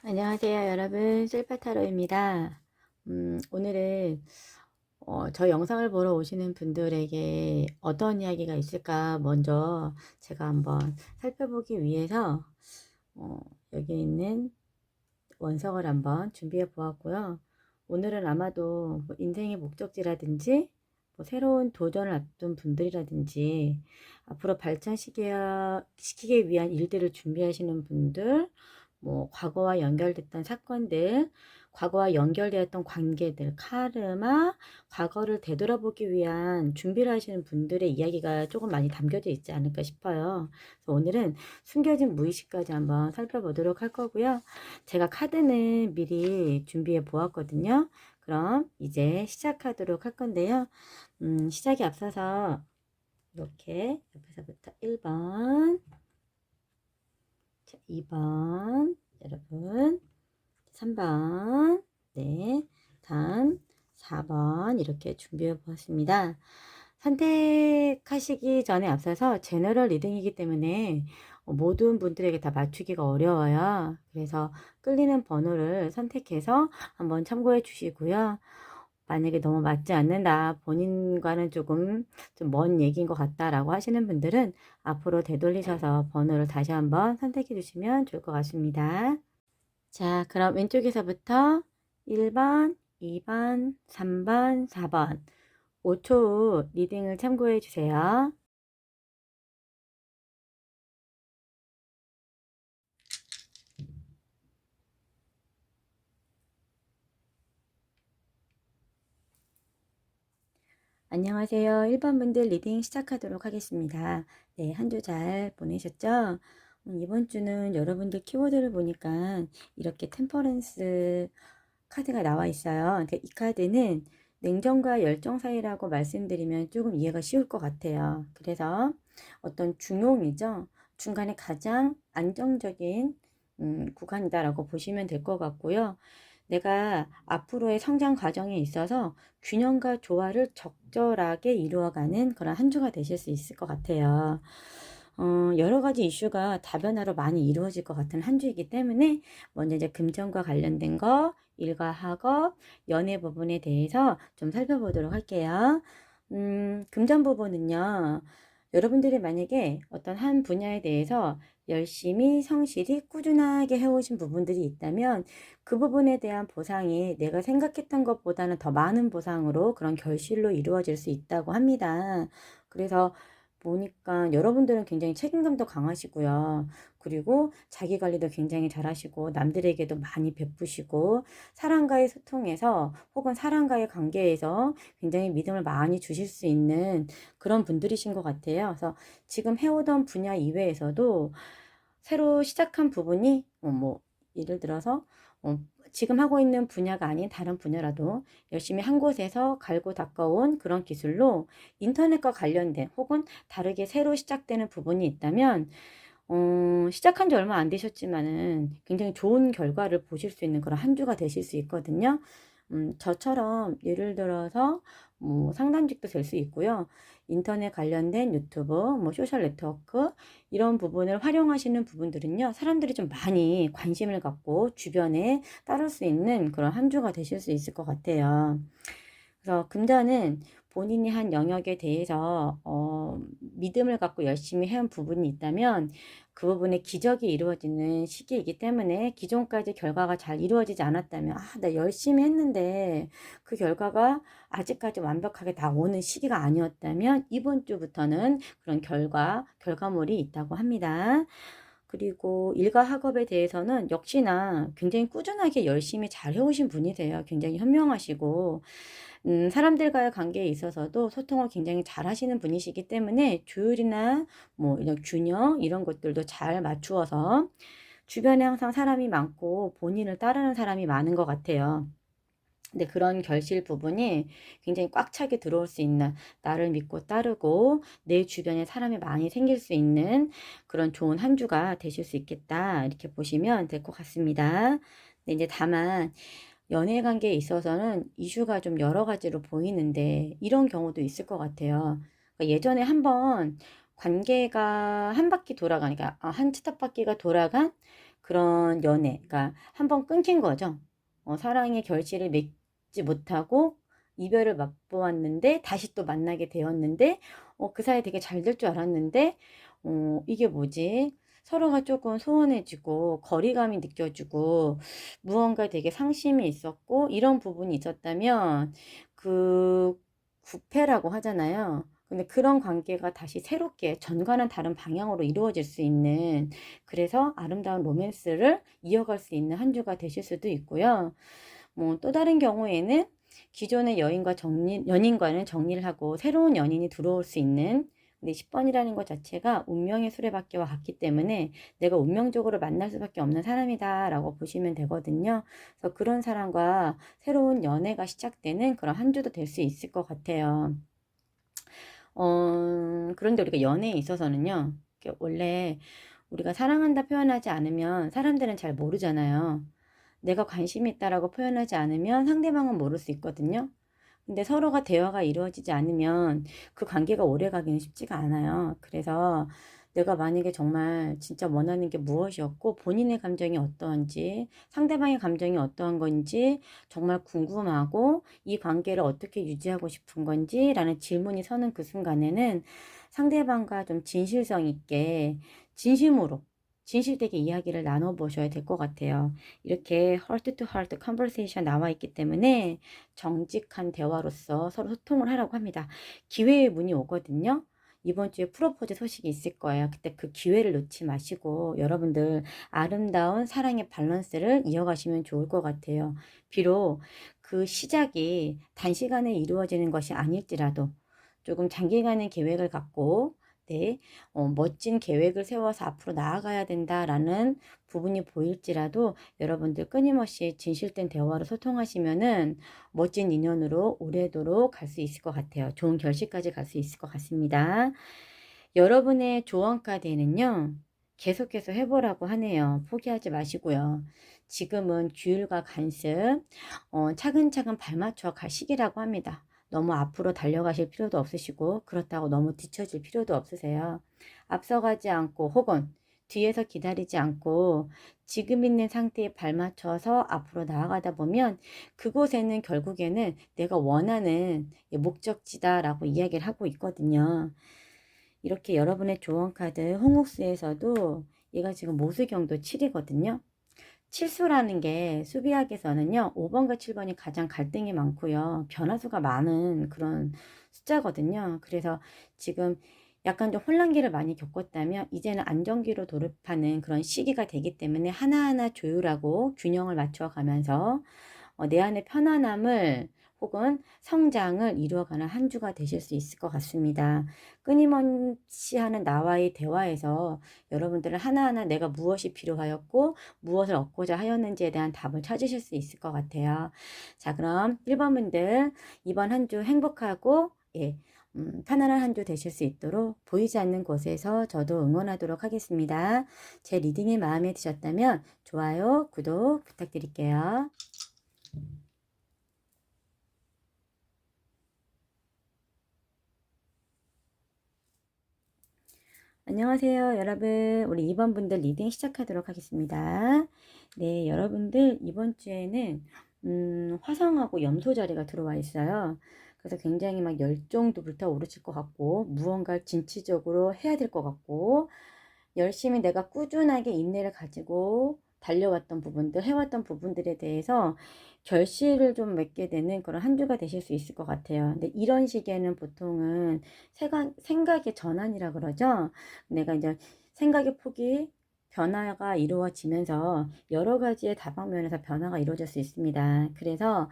안녕하세요, 여러분. 셀파타로입니다. 오늘은 저 영상을 보러 오시는 분들에게 어떤 이야기가 있을까 먼저 제가 한번 살펴보기 위해서 어, 여기 있는 원석을 한번 준비해 보았고요. 오늘은 아마도 뭐 인생의 목적지라든지 뭐 새로운 도전을 앞둔 분들이라든지 앞으로 발전시키기 위한 일들을 준비하시는 분들, 뭐 과거와 연결됐던 사건들, 과거와 연결되었던 관계들, 카르마, 과거를 되돌아보기 위한 준비를 하시는 분들의 이야기가 조금 많이 담겨져 있지 않을까 싶어요. 그래서 오늘은 숨겨진 무의식까지 한번 살펴보도록 할 거고요. 제가 카드는 미리 준비해 보았거든요. 그럼 이제 시작하도록 할 건데요. 시작에 앞서서 이렇게 옆에서부터 1번, 2번, 여러분, 3번, 네, 다음 4번 이렇게 준비해 보았습니다. 선택하시기 전에 앞서서 제너럴 리딩이기 때문에 모든 분들에게 다 맞추기가 어려워요. 그래서 끌리는 번호를 선택해서 한번 참고해 주시고요. 만약에 너무 맞지 않는다, 본인과는 조금 좀 먼 얘기인 것 같다라고 하시는 분들은 앞으로 되돌리셔서 번호를 다시 한번 선택해 주시면 좋을 것 같습니다. 자, 그럼 왼쪽에서부터 1번, 2번, 3번, 4번 5초 후 리딩을 참고해 주세요. 안녕하세요. 1번 분들 리딩 시작하도록 하겠습니다. 네, 한 주 잘 보내셨죠? 이번 주는 여러분들 키워드를 보니까 이렇게 템퍼런스 카드가 나와 있어요. 그러니까 이 카드는 냉정과 열정 사이라고 말씀드리면 조금 이해가 쉬울 것 같아요. 그래서 어떤 중용이죠. 중간에 가장 안정적인 구간이다라고 보시면 될 것 같고요. 내가 앞으로의 성장 과정에 있어서 균형과 조화를 적절하게 이루어가는 그런 한 주가 되실 수 있을 것 같아요. 여러 가지 이슈가 다변화로 많이 이루어질 것 같은 한 주이기 때문에 먼저 이제 금전과 관련된 거, 일과 학업, 연애 부분에 대해서 좀 살펴보도록 할게요. 금전 부분은요, 여러분들이 만약에 어떤 한 분야에 대해서 열심히 성실히 꾸준하게 해오신 부분들이 있다면 그 부분에 대한 보상이 내가 생각했던 것보다는 더 많은 보상으로 그런 결실로 이루어질 수 있다고 합니다. 그래서 보니까 여러분들은 굉장히 책임감도 강하시고요. 그리고 자기 관리도 굉장히 잘하시고 남들에게도 많이 베푸시고 사람과의 소통에서 혹은 사람과의 관계에서 굉장히 믿음을 많이 주실 수 있는 그런 분들이신 것 같아요. 그래서 지금 해오던 분야 이외에서도 새로 시작한 부분이 뭐 예를 들어서 어, 지금 하고 있는 분야가 아닌 다른 분야라도 열심히 한 곳에서 갈고 닦아온 그런 기술로 인터넷과 관련된 혹은 다르게 새로 시작되는 부분이 있다면 시작한 지 얼마 안 되셨지만은 굉장히 좋은 결과를 보실 수 있는 그런 한 주가 되실 수 있거든요. 저처럼 예를 들어서 뭐 상담직도 될 수 있고요. 인터넷 관련된 유튜브, 뭐 소셜 네트워크 이런 부분을 활용하시는 부분들은요. 사람들이 좀 많이 관심을 갖고 주변에 따를 수 있는 그런 한 주가 되실 수 있을 것 같아요. 그래서 금전은 본인이 한 영역에 대해서 믿음을 갖고 열심히 해온 부분이 있다면 그 부분에 기적이 이루어지는 시기이기 때문에 기존까지 결과가 잘 이루어지지 않았다면 나 열심히 했는데 그 결과가 아직까지 완벽하게 나오는 시기가 아니었다면 이번 주부터는 그런 결과물이 있다고 합니다. 그리고 일과 학업에 대해서는 역시나 굉장히 꾸준하게 열심히 잘 해오신 분이세요. 굉장히 현명하시고 사람들과의 관계에 있어서도 소통을 굉장히 잘 하시는 분이시기 때문에 조율이나 뭐 이런 균형 이런 것들도 잘 맞추어서 주변에 항상 사람이 많고 본인을 따르는 사람이 많은 것 같아요. 근데 그런 결실 부분이 굉장히 꽉 차게 들어올 수 있는 나를 믿고 따르고 내 주변에 사람이 많이 생길 수 있는 그런 좋은 한 주가 되실 수 있겠다 이렇게 보시면 될 것 같습니다. 근데 이제 다만 연애 관계에 있어서는 이슈가 좀 여러 가지로 보이는데 이런 경우도 있을 것 같아요. 그러니까 예전에 한번 관계가 한 바퀴 돌아가니까 한 치탑바퀴가 돌아간 그런 연애, 그러니까 한번 끊긴 거죠. 사랑의 결실을 맺지 못하고 이별을 맛보았는데 다시 또 만나게 되었는데 그 사이 되게 잘 될 줄 알았는데 이게 뭐지? 서로가 조금 소원해지고 거리감이 느껴지고 무언가 되게 상심이 있었고 이런 부분이 있었다면 그 부패라고 하잖아요. 근데 그런 관계가 다시 새롭게 전과는 다른 방향으로 이루어질 수 있는, 그래서 아름다운 로맨스를 이어갈 수 있는 한 주가 되실 수도 있고요. 뭐 또 다른 경우에는 기존의 연인과는 정리를 하고 새로운 연인이 들어올 수 있는, 근데 10번이라는 것 자체가 운명의 수레바퀴와 같기 때문에 내가 운명적으로 만날 수밖에 없는 사람이다 라고 보시면 되거든요. 그래서 그런 사람과 새로운 연애가 시작되는 그런 한 주도 될 수 있을 것 같아요. 그런데 우리가 연애에 있어서는요, 원래 우리가 사랑한다 표현하지 않으면 사람들은 잘 모르잖아요. 내가 관심이 있다라고 표현하지 않으면 상대방은 모를 수 있거든요. 근데 서로가 대화가 이루어지지 않으면 그 관계가 오래 가기는 쉽지가 않아요. 그래서 내가 만약에 정말 진짜 원하는 게 무엇이었고 본인의 감정이 어떠한지 상대방의 감정이 어떠한 건지 정말 궁금하고 이 관계를 어떻게 유지하고 싶은 건지 라는 질문이 서는 그 순간에는 상대방과 좀 진실성 있게 진심으로 진실되게 이야기를 나눠보셔야 될 것 같아요. 이렇게 heart to heart conversation 나와 있기 때문에 정직한 대화로서 서로 소통을 하라고 합니다. 기회의 문이 오거든요. 이번 주에 프로포즈 소식이 있을 거예요. 그때 그 기회를 놓지 마시고 여러분들 아름다운 사랑의 밸런스를 이어가시면 좋을 것 같아요. 비록 그 시작이 단시간에 이루어지는 것이 아닐지라도 조금 장기간의 계획을 갖고 네, 멋진 계획을 세워서 앞으로 나아가야 된다라는 부분이 보일지라도 여러분들 끊임없이 진실된 대화로 소통하시면은 멋진 인연으로 오래도록 갈 수 있을 것 같아요. 좋은 결실까지 갈 수 있을 것 같습니다. 여러분의 조언 카드에는요, 계속해서 해보라고 하네요. 포기하지 마시고요. 지금은 규율과 간습, 차근차근 발맞춰 갈 시기라고 합니다. 너무 앞으로 달려가실 필요도 없으시고 그렇다고 너무 뒤처질 필요도 없으세요. 앞서가지 않고 혹은 뒤에서 기다리지 않고 지금 있는 상태에 발맞춰서 앞으로 나아가다 보면 그곳에는 결국에는 내가 원하는 목적지다라고 이야기를 하고 있거든요. 이렇게 여러분의 조언 카드 홍옥수에서도 얘가 지금 모수경도 7이거든요. 칠수라는 게 수비학에서는요, 5번과 7번이 가장 갈등이 많고요, 변화수가 많은 그런 숫자거든요. 그래서 지금 약간 좀 혼란기를 많이 겪었다면 이제는 안정기로 돌입하는 그런 시기가 되기 때문에 하나하나 조율하고 균형을 맞춰가면서 내 안의 편안함을 혹은 성장을 이루어가는 한 주가 되실 수 있을 것 같습니다. 끊임없이 하는 나와의 대화에서 여러분들은 하나하나 내가 무엇이 필요하였고 무엇을 얻고자 하였는지에 대한 답을 찾으실 수 있을 것 같아요. 자, 그럼 1번 분들 이번 한 주 행복하고 편안한 한 주 되실 수 있도록 보이지 않는 곳에서 저도 응원하도록 하겠습니다. 제 리딩이 마음에 드셨다면 좋아요, 구독 부탁드릴게요. 안녕하세요, 여러분. 우리 2번 분들 리딩 시작하도록 하겠습니다. 네, 여러분들 이번 주에는 화성하고 염소 자리가 들어와 있어요. 그래서 굉장히 막 열정도 불타오르실 것 같고 무언가를 진취적으로 해야 될 것 같고 열심히 내가 꾸준하게 인내를 가지고 달려왔던 부분들, 해왔던 부분들에 대해서 결실을 좀 맺게 되는 그런 한 주가 되실 수 있을 것 같아요. 근데 이런 시기에는 보통은 생각의 전환이라 그러죠. 내가 이제 생각의 폭이 변화가 이루어지면서 여러 가지의 다방면에서 변화가 이루어질 수 있습니다. 그래서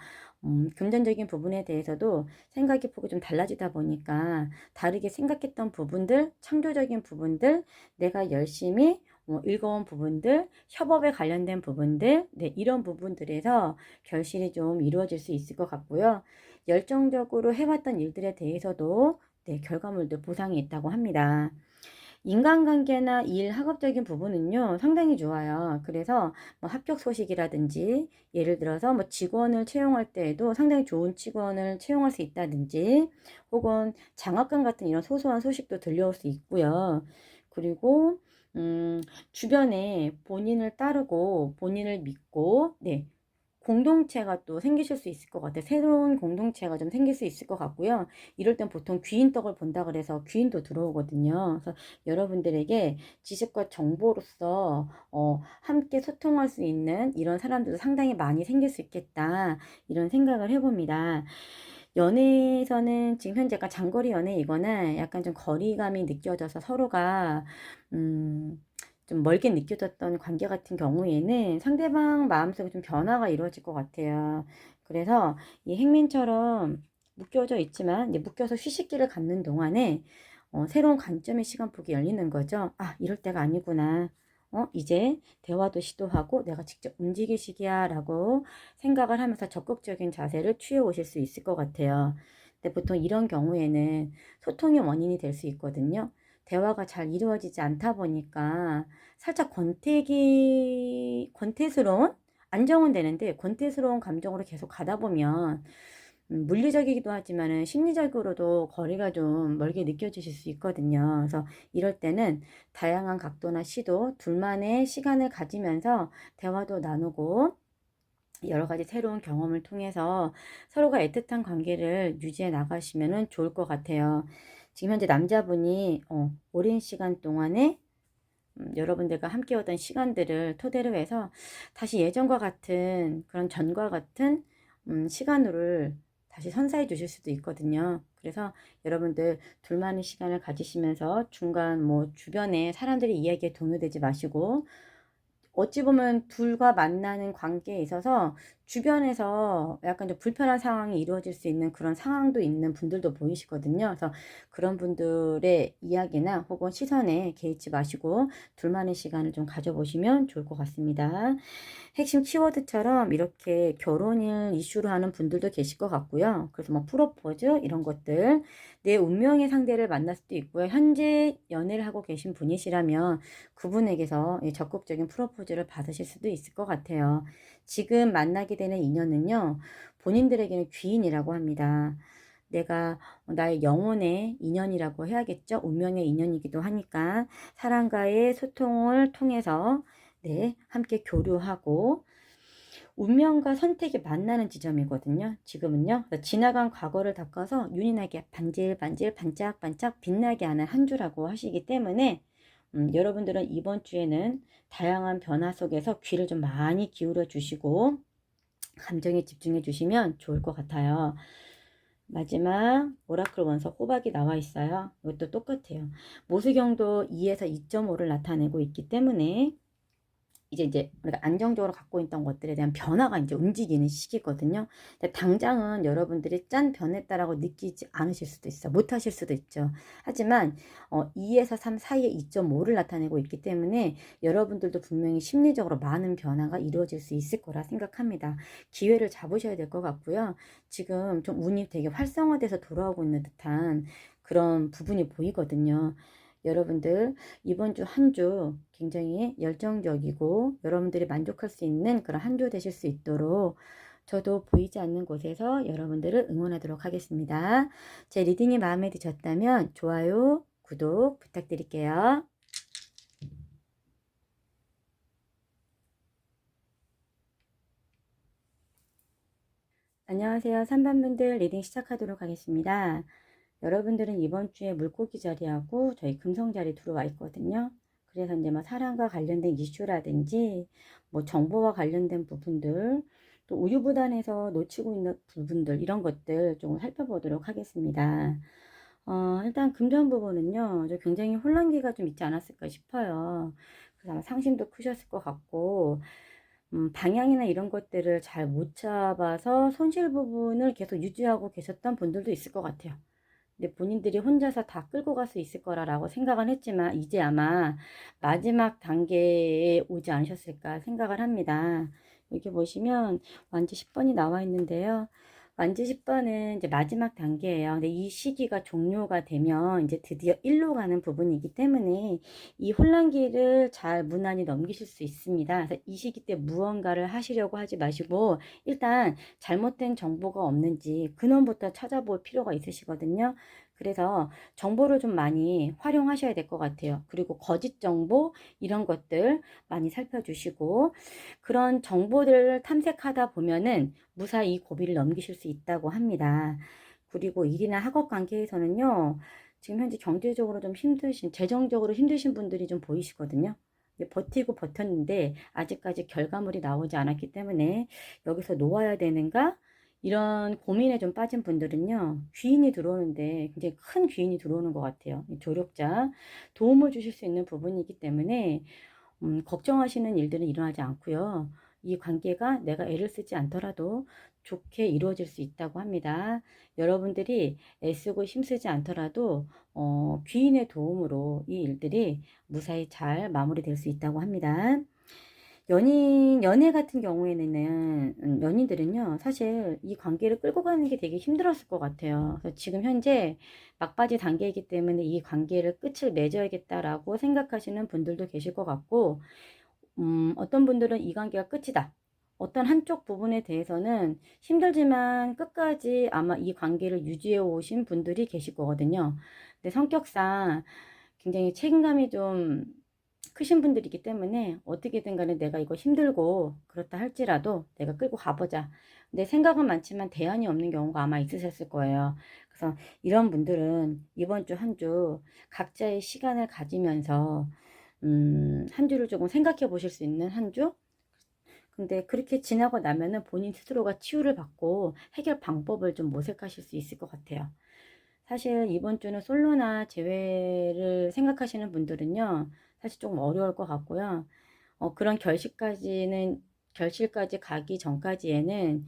금전적인 부분에 대해서도 생각의 폭이 좀 달라지다 보니까 다르게 생각했던 부분들, 창조적인 부분들, 내가 열심히 읽어온 부분들, 협업에 관련된 부분들, 네, 이런 부분들에서 결실이 좀 이루어질 수 있을 것 같고요. 열정적으로 해왔던 일들에 대해서도 네, 결과물들 보상이 있다고 합니다. 인간관계나 일, 학업적인 부분은요, 상당히 좋아요. 그래서 뭐 합격 소식이라든지, 예를 들어서 뭐 직원을 채용할 때에도 상당히 좋은 직원을 채용할 수 있다든지, 혹은 장학금 같은 이런 소소한 소식도 들려올 수 있고요. 그리고 주변에 본인을 따르고 본인을 믿고 네, 공동체가 또 생기실 수 있을 것 같아요. 새로운 공동체가 좀 생길 수 있을 것 같고요. 이럴 땐 보통 귀인덕을 본다 그래서 귀인도 들어오거든요. 그래서 여러분들에게 지식과 정보로서 함께 소통할 수 있는 이런 사람들도 상당히 많이 생길 수 있겠다. 이런 생각을 해봅니다. 연애에서는 지금 현재 약간 장거리 연애이거나 약간 좀 거리감이 느껴져서 서로가 좀 멀게 느껴졌던 관계 같은 경우에는 상대방 마음속에 좀 변화가 이루어질 것 같아요. 그래서 이 행민처럼 묶여져 있지만 이제 묶여서 휴식기를 갖는 동안에 새로운 관점의 시간폭이 열리는 거죠. 아, 이럴 때가 아니구나. 이제 대화도 시도하고 내가 직접 움직일 시기야 라고 생각을 하면서 적극적인 자세를 취해 오실 수 있을 것 같아요. 근데 보통 이런 경우에는 소통의 원인이 될 수 있거든요. 대화가 잘 이루어지지 않다 보니까 살짝 권태스러운 안정은 되는데 권태스러운 감정으로 계속 가다 보면 물리적이기도 하지만은 심리적으로도 거리가 좀 멀게 느껴지실 수 있거든요. 그래서 이럴 때는 다양한 각도나 시도, 둘만의 시간을 가지면서 대화도 나누고 여러 가지 새로운 경험을 통해서 서로가 애틋한 관계를 유지해 나가시면 좋을 것 같아요. 지금 현재 남자분이 오랜 시간 동안에 여러분들과 함께하던 시간들을 토대로 해서 다시 예전과 같은 그런 전과 같은 시간을 다시 선사해 주실 수도 있거든요. 그래서 여러분들 둘만의 시간을 가지시면서 중간 뭐 주변에 사람들의 이야기에 동요되지 마시고 어찌 보면 둘과 만나는 관계에 있어서 주변에서 약간 좀 불편한 상황이 이루어질 수 있는 그런 상황도 있는 분들도 보이시거든요. 그래서 그런 분들의 이야기나 혹은 시선에 개의치 마시고 둘만의 시간을 좀 가져보시면 좋을 것 같습니다. 핵심 키워드처럼 이렇게 결혼을 이슈로 하는 분들도 계실 것 같고요. 그래서 뭐 프로포즈 이런 것들 내 운명의 상대를 만날 수도 있고요. 현재 연애를 하고 계신 분이시라면 그분에게서 적극적인 프로포즈를 받으실 수도 있을 것 같아요. 지금 만나게 되는 인연은요. 본인들에게는 귀인이라고 합니다. 내가 나의 영혼의 인연이라고 해야겠죠. 운명의 인연이기도 하니까 사람과의 소통을 통해서 네, 함께 교류하고 운명과 선택이 만나는 지점이거든요. 지금은요. 지나간 과거를 닦아서 윤인하게 반질반질 반짝반짝 빛나게 하는 한 주라고 하시기 때문에 여러분들은 이번 주에는 다양한 변화 속에서 귀를 좀 많이 기울여 주시고 감정에 집중해 주시면 좋을 것 같아요. 마지막 오라클 원서 호박이 나와 있어요. 이것도 똑같아요. 모수경도 2에서 2.5를 나타내고 있기 때문에 이제 우리가 안정적으로 갖고 있던 것들에 대한 변화가 이제 움직이는 시기거든요. 근데 당장은 여러분들이 짠 변했다라고 느끼지 않으실 수도 있어. 못 하실 수도 있죠. 하지만 2에서 3 사이에 2.5를 나타내고 있기 때문에 여러분들도 분명히 심리적으로 많은 변화가 이루어질 수 있을 거라 생각합니다. 기회를 잡으셔야 될 것 같고요. 지금 좀 운이 되게 활성화돼서 돌아오고 있는 듯한 그런 부분이 보이거든요. 여러분들 이번 주 한 주 굉장히 열정적이고 여러분들이 만족할 수 있는 그런 한 주 되실 수 있도록 저도 보이지 않는 곳에서 여러분들을 응원하도록 하겠습니다. 제 리딩이 마음에 드셨다면 좋아요, 구독 부탁드릴게요. 안녕하세요. 3번분들 리딩 시작하도록 하겠습니다. 여러분들은 이번 주에 물고기 자리하고 저희 금성 자리 들어와 있거든요. 그래서 이제 뭐 사랑과 관련된 이슈라든지 뭐 정보와 관련된 부분들 또 우유부단해서 놓치고 있는 부분들 이런 것들 좀 살펴보도록 하겠습니다. 일단 금전 부분은요. 저 굉장히 혼란기가 좀 있지 않았을까 싶어요. 그래서 아마 상심도 크셨을 것 같고 방향이나 이런 것들을 잘 못 잡아서 손실 부분을 계속 유지하고 계셨던 분들도 있을 것 같아요. 근데 본인들이 혼자서 다 끌고 갈 수 있을 거라고 생각은 했지만 이제 아마 마지막 단계에 오지 않으셨을까 생각을 합니다. 여기 보시면 완지 10번이 나와 있는데요. 완지 10번은 이제 마지막 단계예요. 근데 이 시기가 종료가 되면 이제 드디어 일로 가는 부분이기 때문에 이 혼란기를 잘 무난히 넘기실 수 있습니다. 그래서 이 시기 때 무언가를 하시려고 하지 마시고 일단 잘못된 정보가 없는지 근원부터 찾아볼 필요가 있으시거든요. 그래서 정보를 좀 많이 활용하셔야 될 것 같아요. 그리고 거짓 정보 이런 것들 많이 살펴주시고, 그런 정보들을 탐색하다 보면은 무사히 고비를 넘기실 수 있다고 합니다. 그리고 일이나 학업 관계에서는요, 지금 현재 경제적으로 좀 힘드신, 재정적으로 힘드신 분들이 좀 보이시거든요. 버티고 버텼는데 아직까지 결과물이 나오지 않았기 때문에 여기서 놓아야 되는가? 이런 고민에 좀 빠진 분들은요, 귀인이 들어오는데 굉장히 큰 귀인이 들어오는 것 같아요. 조력자, 도움을 주실 수 있는 부분이기 때문에 걱정하시는 일들은 일어나지 않고요. 이 관계가 내가 애를 쓰지 않더라도 좋게 이루어질 수 있다고 합니다. 여러분들이 애쓰고 힘쓰지 않더라도 귀인의 도움으로 이 일들이 무사히 잘 마무리될 수 있다고 합니다. 연애 같은 경우에는, 연인들은요, 사실 이 관계를 끌고 가는 게 되게 힘들었을 것 같아요. 그래서 지금 현재 막바지 단계이기 때문에 이 관계를 끝을 맺어야겠다라고 생각하시는 분들도 계실 것 같고, 어떤 분들은 이 관계가 끝이다. 어떤 한쪽 부분에 대해서는 힘들지만 끝까지 아마 이 관계를 유지해 오신 분들이 계실 거거든요. 근데 성격상 굉장히 책임감이 좀 크신 분들이기 때문에 어떻게든 간에 내가 이거 힘들고 그렇다 할지라도 내가 끌고 가보자. 근데 생각은 많지만 대안이 없는 경우가 아마 있으셨을 거예요. 그래서 이런 분들은 이번 주 한 주 각자의 시간을 가지면서 한 주를 조금 생각해 보실 수 있는 한 주? 근데 그렇게 지나고 나면은 본인 스스로가 치유를 받고 해결 방법을 좀 모색하실 수 있을 것 같아요. 사실 이번 주는 솔로나 재회를 생각하시는 분들은요, 사실 조금 어려울 것 같고요. 그런 결실까지 가기 전까지에는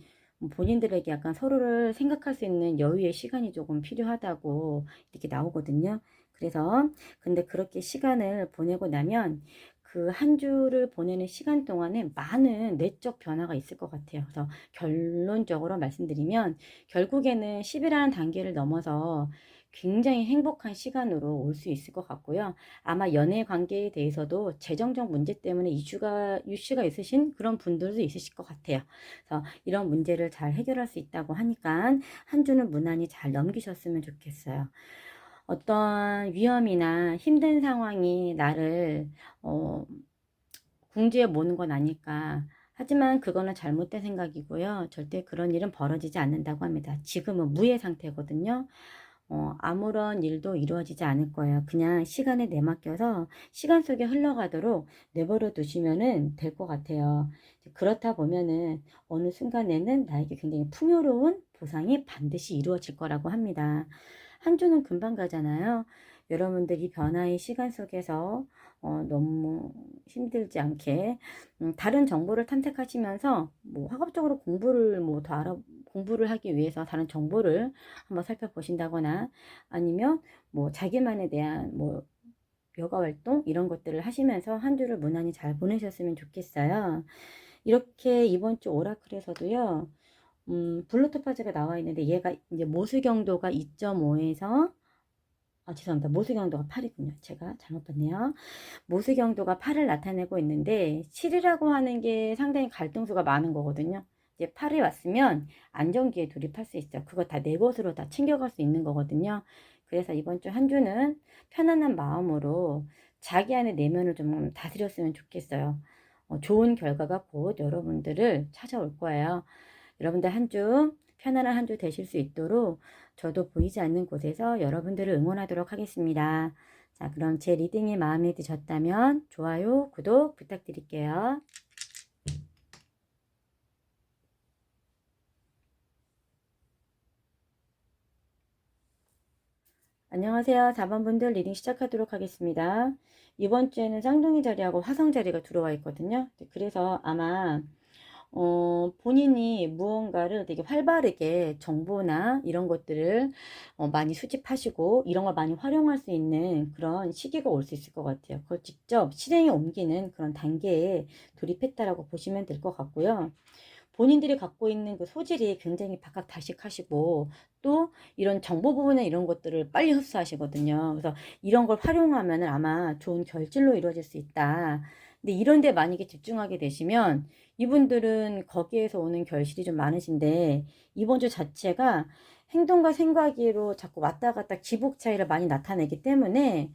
본인들에게 약간 서로를 생각할 수 있는 여유의 시간이 조금 필요하다고 이렇게 나오거든요. 그래서, 근데 그렇게 시간을 보내고 나면 그 한 주를 보내는 시간 동안에 많은 내적 변화가 있을 것 같아요. 그래서 결론적으로 말씀드리면 결국에는 10이라는 단계를 넘어서 굉장히 행복한 시간으로 올 수 있을 것 같고요. 아마 연애 관계에 대해서도 재정적 문제 때문에 이슈가 있으신 그런 분들도 있으실 것 같아요. 그래서 이런 문제를 잘 해결할 수 있다고 하니까 한 주는 무난히 잘 넘기셨으면 좋겠어요. 어떤 위험이나 힘든 상황이 나를 어, 궁지에 모는 건 아닐까. 하지만 그거는 잘못된 생각이고요. 절대 그런 일은 벌어지지 않는다고 합니다. 지금은 무의 상태거든요. 아무런 일도 이루어지지 않을 거예요. 그냥 시간에 내맡겨서 시간 속에 흘러가도록 내버려 두시면은 될 것 같아요. 그렇다 보면은 어느 순간에는 나에게 굉장히 풍요로운 보상이 반드시 이루어질 거라고 합니다. 한 주는 금방 가잖아요. 여러분들이 변화의 시간 속에서 너무 힘들지 않게 다른 정보를 탐색하시면서 뭐 학업적으로 공부를 하기 위해서 다른 정보를 한번 살펴보신다거나 아니면 뭐 자기만에 대한 뭐 여가 활동 이런 것들을 하시면서 한 주를 무난히 잘 보내셨으면 좋겠어요. 이렇게 이번 주 오라클에서도요. 블루 토파즈가 나와 있는데 얘가 이제 모수경도가 2.5에서 죄송합니다. 모수경도가 8이군요. 제가 잘못 봤네요. 모수경도가 8을 나타내고 있는데 7이라고 하는 게 상당히 갈등수가 많은 거거든요. 이제 8이 왔으면 안정기에 돌입할 수 있어요. 그거 다 내 것으로 다 챙겨갈 수 있는 거거든요. 그래서 이번 주 한 주는 편안한 마음으로 자기 안의 내면을 좀 다스렸으면 좋겠어요. 좋은 결과가 곧 여러분들을 찾아올 거예요. 여러분들 한 주 편안한 한 주 되실 수 있도록 저도 보이지 않는 곳에서 여러분들을 응원하도록 하겠습니다. 자, 그럼 제 리딩이 마음에 드셨다면 좋아요, 구독 부탁드릴게요. 안녕하세요. 4번분들 리딩 시작하도록 하겠습니다. 이번 주에는 쌍둥이 자리하고 화성 자리가 들어와 있거든요. 그래서 아마 본인이 무언가를 되게 활발하게 정보나 이런 것들을 많이 수집하시고 이런 걸 많이 활용할 수 있는 그런 시기가 올 수 있을 것 같아요. 그걸 직접 실행에 옮기는 그런 단계에 돌입했다라고 보시면 될 것 같고요. 본인들이 갖고 있는 그 소질이 굉장히 박학다식하시고 또 이런 정보 부분에 이런 것들을 빨리 흡수하시거든요. 그래서 이런 걸 활용하면 아마 좋은 결실로 이루어질 수 있다. 근데 이런 데 만약에 집중하게 되시면 이분들은 거기에서 오는 결실이 좀 많으신데 이번 주 자체가 행동과 생각으로 자꾸 왔다 갔다 기복 차이를 많이 나타내기 때문에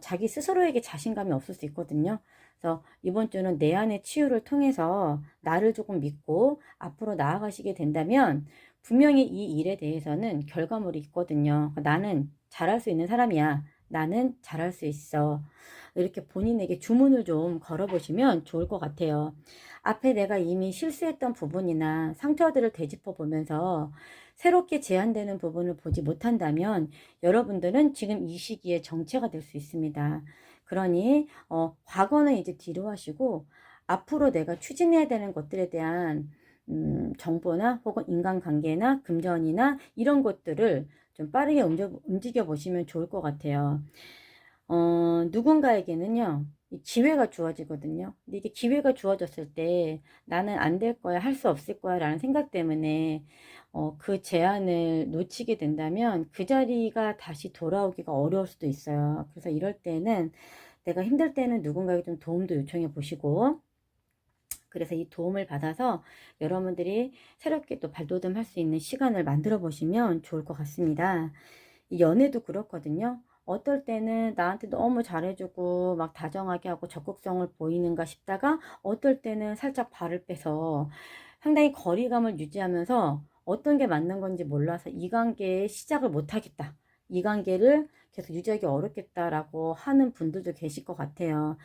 자기 스스로에게 자신감이 없을 수 있거든요. 그래서 이번 주는 내 안의 치유를 통해서 나를 조금 믿고 앞으로 나아가시게 된다면 분명히 이 일에 대해서는 결과물이 있거든요. 나는 잘할 수 있는 사람이야. 나는 잘할 수 있어. 이렇게 본인에게 주문을 좀 걸어보시면 좋을 것 같아요. 앞에 내가 이미 실수했던 부분이나 상처들을 되짚어 보면서 새롭게 제한되는 부분을 보지 못한다면 여러분들은 지금 이 시기에 정체가 될 수 있습니다. 그러니 과거는 이제 뒤로 하시고 앞으로 내가 추진해야 되는 것들에 대한 정보나 혹은 인간관계나 금전이나 이런 것들을 좀 빠르게 움직여 보시면 좋을 것 같아요. 누군가에게는요, 기회가 주어지거든요. 근데 이게 기회가 주어졌을 때 나는 안 될 거야, 할 수 없을 거야 라는 생각 때문에 그 제안을 놓치게 된다면 그 자리가 다시 돌아오기가 어려울 수도 있어요. 그래서 이럴 때는 내가 힘들 때는 누군가에게 좀 도움도 요청해 보시고, 그래서 이 도움을 받아서 여러분들이 새롭게 또 발돋움할 수 있는 시간을 만들어 보시면 좋을 것 같습니다. 연애도 그렇거든요. 어떨 때는 나한테 너무 잘해주고 막 다정하게 하고 적극성을 보이는가 싶다가 어떨 때는 살짝 발을 빼서 상당히 거리감을 유지하면서 어떤 게 맞는 건지 몰라서 이 관계에 시작을 못하겠다. 이 관계를 계속 유지하기 어렵겠다라고 하는 분들도 계실 것 같아요.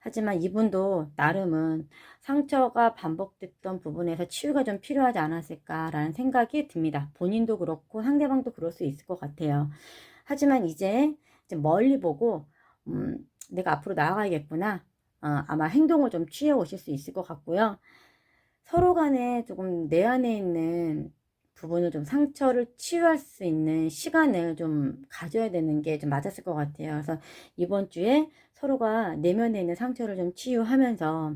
하지만 이분도 나름은 상처가 반복됐던 부분에서 치유가 좀 필요하지 않았을까라는 생각이 듭니다. 본인도 그렇고 상대방도 그럴 수 있을 것 같아요. 하지만 이제 멀리 보고 내가 앞으로 나아가야겠구나. 아마 행동을 좀 취해 오실 수 있을 것 같고요. 서로 간에 조금 내 안에 있는 부분을 좀 상처를 치유할 수 있는 시간을 좀 가져야 되는 게 좀 맞았을 것 같아요. 그래서 이번 주에 서로가 내면에 있는 상처를 좀 치유하면서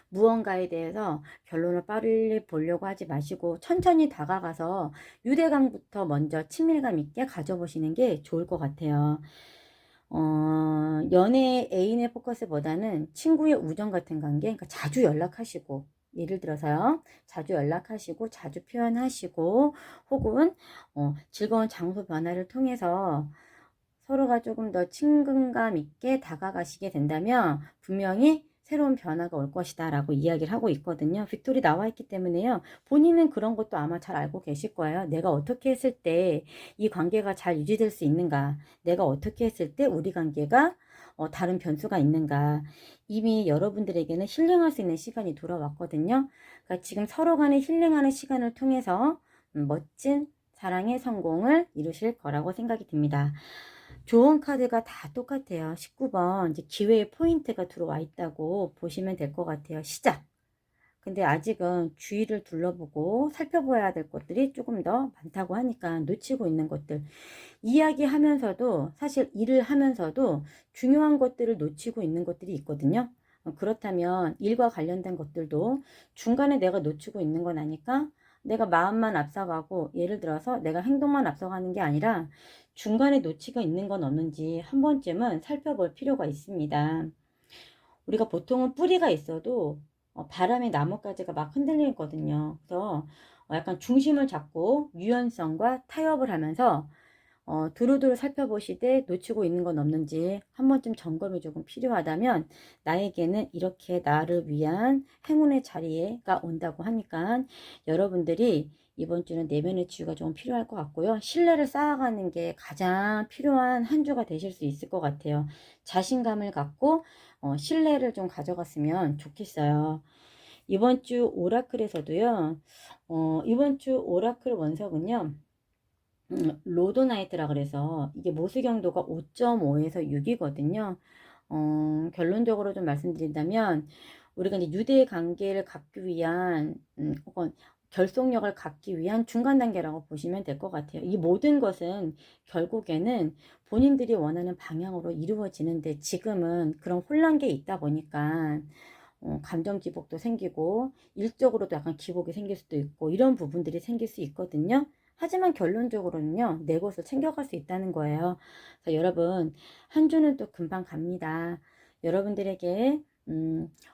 무언가에 대해서 결론을 빨리 보려고 하지 마시고 천천히 다가가서 유대감부터 먼저 친밀감 있게 가져보시는 게 좋을 것 같아요. 연애 애인의 포커스보다는 친구의 우정 같은 관계, 그러니까 자주 연락하시고, 예를 들어서요, 자주 연락하시고, 자주 표현하시고, 혹은, 즐거운 장소 변화를 통해서 서로가 조금 더 친근감 있게 다가가시게 된다면 분명히 새로운 변화가 올 것이다 라고 이야기를 하고 있거든요. 빅토리 나와 있기 때문에요. 본인은 그런 것도 아마 잘 알고 계실 거예요. 내가 어떻게 했을 때 이 관계가 잘 유지될 수 있는가, 내가 어떻게 했을 때 우리 관계가 다른 변수가 있는가. 이미 여러분들에게는 힐링할 수 있는 시간이 돌아왔거든요. 그러니까 지금 서로 간에 힐링하는 시간을 통해서 멋진 사랑의 성공을 이루실 거라고 생각이 듭니다. 좋은 카드가 다 똑같아요. 19번 이제 기회의 포인트가 들어와 있다고 보시면 될 것 같아요. 시작. 근데 아직은 주위를 둘러보고 살펴봐야 될 것들이 조금 더 많다고 하니까 놓치고 있는 것들. 이야기하면서도 사실 일을 하면서도 중요한 것들을 놓치고 있는 것들이 있거든요. 그렇다면 일과 관련된 것들도 중간에 내가 놓치고 있는 건 아닐까? 내가 마음만 앞서가고 예를 들어서 내가 행동만 앞서가는 게 아니라 중간에 놓치고 있는 건 없는지 한 번쯤은 살펴볼 필요가 있습니다. 우리가 보통은 뿌리가 있어도 바람에 나뭇가지가 막 흔들리거든요. 그래서 약간 중심을 잡고 유연성과 타협을 하면서 두루두루 살펴보시되 놓치고 있는 건 없는지 한 번쯤 점검이 조금 필요하다면 나에게는 이렇게 나를 위한 행운의 자리가 온다고 하니까 여러분들이 이번 주는 내면의 치유가 좀 필요할 것 같고요. 신뢰를 쌓아가는 게 가장 필요한 한 주가 되실 수 있을 것 같아요. 자신감을 갖고 신뢰를 좀 가져갔으면 좋겠어요. 이번 주 오라클에서도요. 이번 주 오라클 원석은요. 로도나이트라 그래서 이게 모수경도가 5.5에서 6이거든요. 결론적으로 좀 말씀드린다면 우리가 이제 유대 관계를 갖기 위한 혹은 결속력을 갖기 위한 중간 단계라고 보시면 될 것 같아요. 이 모든 것은 결국에는 본인들이 원하는 방향으로 이루어지는데 지금은 그런 혼란기에 있다 보니까 감정 기복도 생기고 일적으로도 약간 기복이 생길 수도 있고 이런 부분들이 생길 수 있거든요. 하지만 결론적으로는요, 내 것을 챙겨갈 수 있다는 거예요. 그래서 여러분, 한 주는 또 금방 갑니다. 여러분들에게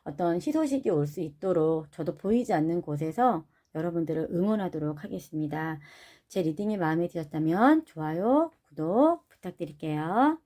어떤 희소식이 올 수 있도록 저도 보이지 않는 곳에서 여러분들을 응원하도록 하겠습니다. 제 리딩이 마음에 드셨다면 좋아요, 구독 부탁드릴게요.